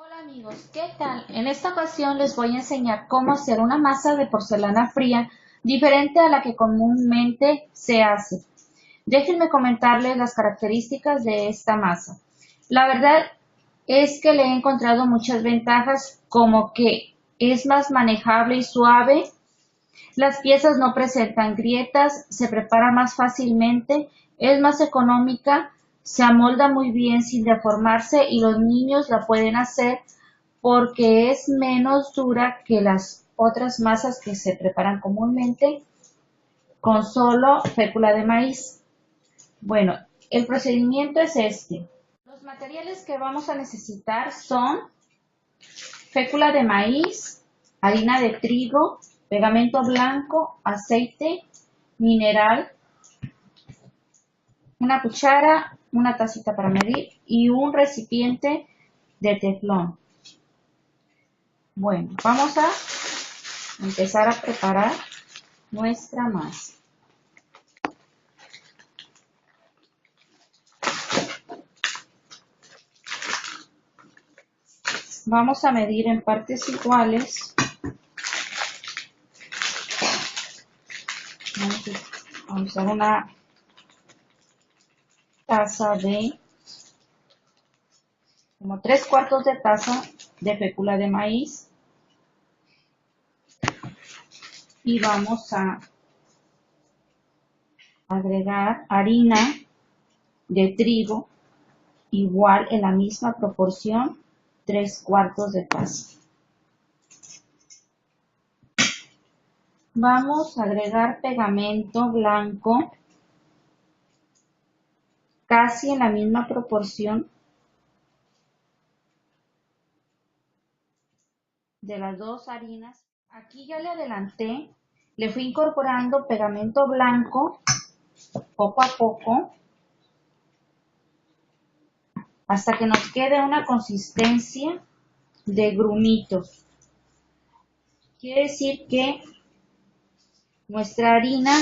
Hola amigos, ¿qué tal? En esta ocasión les voy a enseñar cómo hacer una masa de porcelana fría diferente a la que comúnmente se hace. Déjenme comentarles las características de esta masa. La verdad es que le he encontrado muchas ventajas, como que es más manejable y suave, las piezas no presentan grietas, se prepara más fácilmente, es más económica, se amolda muy bien sin deformarse y los niños la pueden hacer porque es menos dura que las otras masas que se preparan comúnmente con solo fécula de maíz. Bueno, el procedimiento es este. Los materiales que vamos a necesitar son fécula de maíz, harina de trigo, pegamento blanco, aceite mineral, una cuchara, una tacita para medir y un recipiente de teflón. Bueno, vamos a empezar a preparar nuestra masa. Vamos a medir en partes iguales. Vamos a usar una taza de como 3/4 de taza de fécula de maíz y vamos a agregar harina de trigo igual en la misma proporción, 3/4 de taza. Vamos a agregar pegamento blanco casi en la misma proporción de las dos harinas. Aquí ya le adelanté, le fui incorporando pegamento blanco poco a poco hasta que nos quede una consistencia de grumitos. Quiere decir que nuestra harina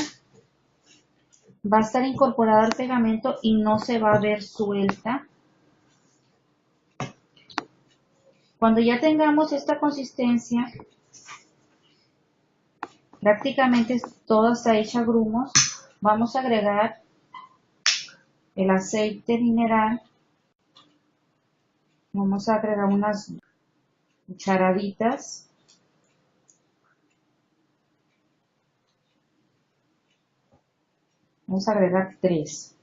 va a estar incorporada al pegamento y no se va a ver suelta. Cuando ya tengamos esta consistencia, prácticamente toda está hecha grumos, vamos a agregar el aceite mineral. Vamos a agregar unas cucharaditas. Vamos a agregar 3.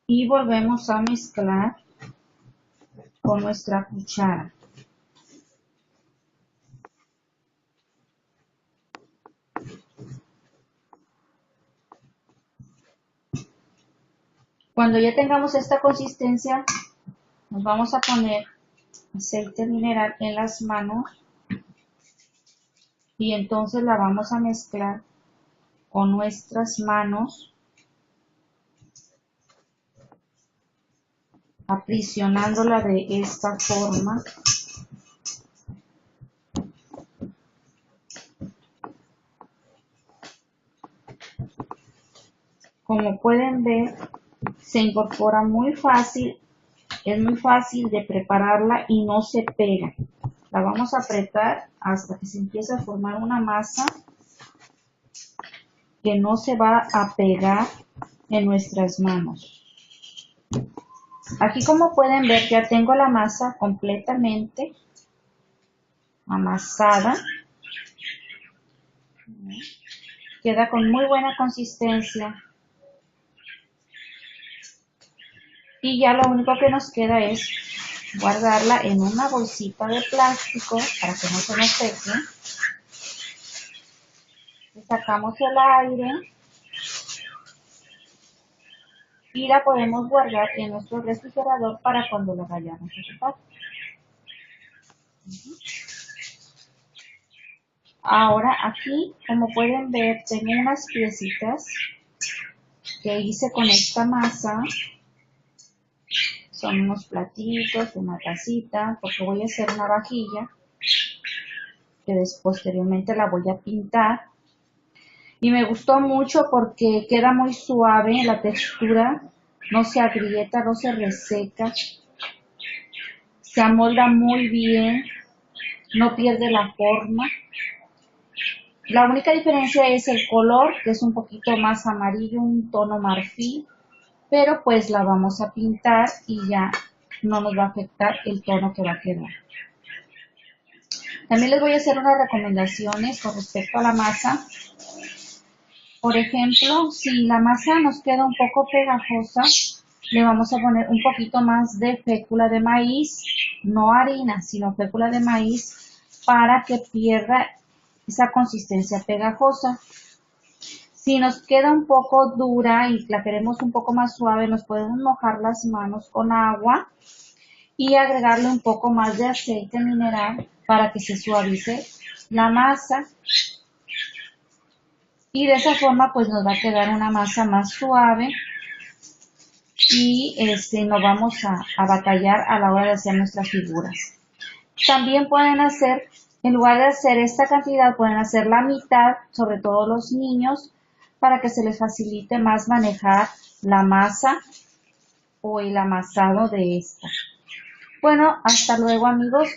Y volvemos a mezclar con nuestra cuchara. Cuando ya tengamos esta consistencia, nos vamos a poner aceite mineral en las manos y entonces la vamos a mezclar con nuestras manos, aprisionándola de esta forma. Como pueden ver, se incorpora muy fácil, es muy fácil de prepararla y no se pega. La vamos a apretar hasta que se empiece a formar una masa que no se va a pegar en nuestras manos. Aquí, como pueden ver, ya tengo la masa completamente amasada. Queda con muy buena consistencia. Y ya lo único que nos queda es guardarla en una bolsita de plástico para que no se nos seque. Le sacamos el aire y la podemos guardar en nuestro refrigerador para cuando la vayamos a ocupar. Ahora aquí, como pueden ver, tengo unas piecitas que hice con esta masa. Son unos platitos, una tacita, porque voy a hacer una vajilla que posteriormente la voy a pintar. Y me gustó mucho porque queda muy suave la textura, no se agrieta, no se reseca, se amolda muy bien, no pierde la forma. La única diferencia es el color, que es un poquito más amarillo, un tono marfil, pero pues la vamos a pintar y ya no nos va a afectar el tono que va a quedar. También les voy a hacer unas recomendaciones con respecto a la masa. Por ejemplo, si la masa nos queda un poco pegajosa, le vamos a poner un poquito más de fécula de maíz, no harina, sino fécula de maíz, para que pierda esa consistencia pegajosa. Si nos queda un poco dura y la queremos un poco más suave, nos podemos mojar las manos con agua y agregarle un poco más de aceite mineral para que se suavice la masa. Y de esa forma pues nos va a quedar una masa más suave y no vamos a batallar a la hora de hacer nuestras figuras. También pueden hacer, en lugar de hacer esta cantidad, pueden hacer la mitad, sobre todo los niños, para que se les facilite más manejar la masa o el amasado de esta. Bueno, hasta luego amigos.